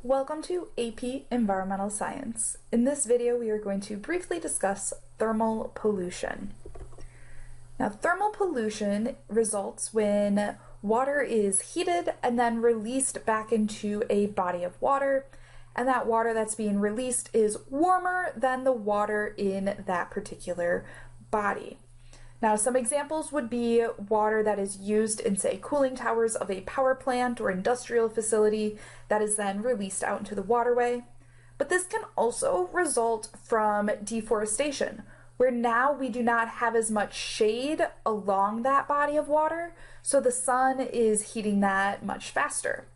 Welcome to AP Environmental Science. In this video, we are going to briefly discuss thermal pollution. Now, thermal pollution results when water is heated and then released back into a body of water, and that water that's being released is warmer than the water in that particular body. Now, some examples would be water that is used in, say, cooling towers of a power plant or industrial facility that is then released out into the waterway. But this can also result from deforestation, where now we do not have as much shade along that body of water, so the sun is heating that much faster.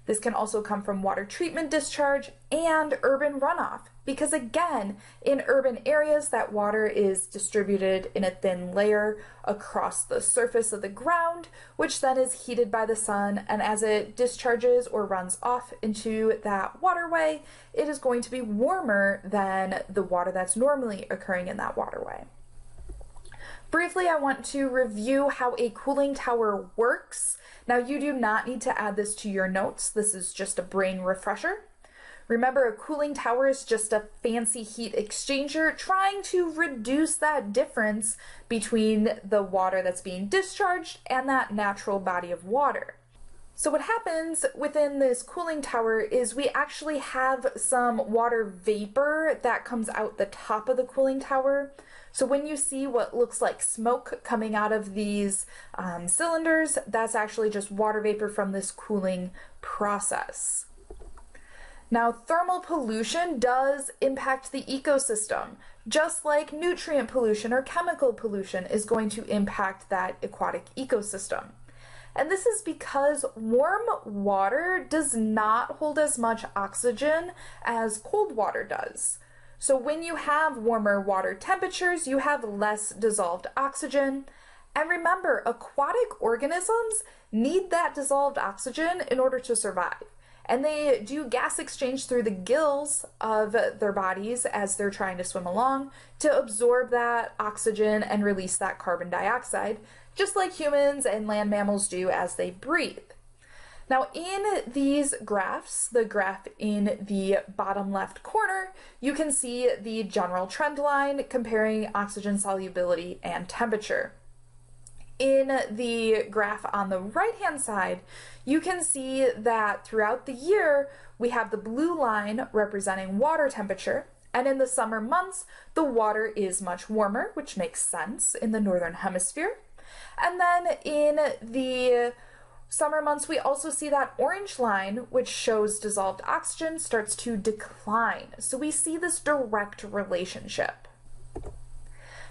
This can also come from water treatment discharge and urban runoff, because again, in urban areas, that water is distributed in a thin layer across the surface of the ground, which then is heated by the sun, and as it discharges or runs off into that waterway, it is going to be warmer than the water that's normally occurring in that waterway. Briefly, I want to review how a cooling tower works. Now, you do not need to add this to your notes. This is just a brain refresher. Remember, a cooling tower is just a fancy heat exchanger trying to reduce that difference between the water that's being discharged and that natural body of water. So what happens within this cooling tower is we actually have some water vapor that comes out the top of the cooling tower. So when you see what looks like smoke coming out of these cylinders, that's actually just water vapor from this cooling process. Now, thermal pollution does impact the ecosystem, just like nutrient pollution or chemical pollution is going to impact that aquatic ecosystem. And this is because warm water does not hold as much oxygen as cold water does. So when you have warmer water temperatures, you have less dissolved oxygen. And remember, aquatic organisms need that dissolved oxygen in order to survive. And they do gas exchange through the gills of their bodies as they're trying to swim along to absorb that oxygen and release that carbon dioxide, just like humans and land mammals do as they breathe. Now, in these graphs, the graph in the bottom left corner, you can see the general trend line comparing oxygen solubility and temperature. In the graph on the right-hand side, you can see that throughout the year, we have the blue line representing water temperature, and in the summer months, the water is much warmer, which makes sense in the northern hemisphere. And then in the summer months, we also see that orange line, which shows dissolved oxygen, starts to decline. So we see this direct relationship.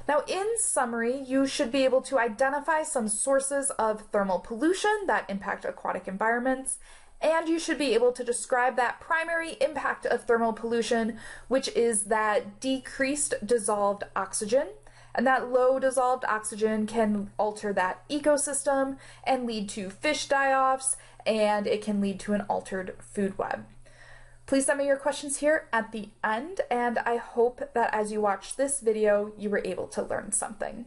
Now, in summary, you should be able to identify some sources of thermal pollution that impact aquatic environments, and you should be able to describe that primary impact of thermal pollution, which is that decreased dissolved oxygen. And that low dissolved oxygen can alter that ecosystem and lead to fish die-offs, and it can lead to an altered food web. Please send me your questions here at the end, and I hope that as you watch this video, you were able to learn something.